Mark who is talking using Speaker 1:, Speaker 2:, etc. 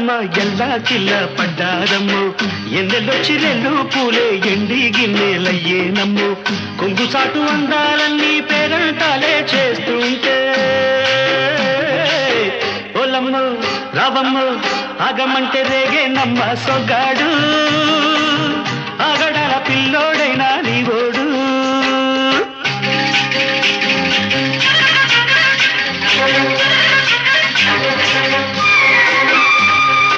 Speaker 1: రాధమ్మ ఎల్లా కిల్ల పడ్డారమ్ము ఎన్నెల్లొచ్చి రెండు పూలే ఎండి గిన్నెలయ్యేనమ్ము కొంగు సాటు అందాలన్నీ పేరంటాలే చేస్తుంటే ఓలమ్ము రావమ్ము ఆగమంటే రేగే నమ్మ సొగ్గాడు ఆగడాల పిల్లోడు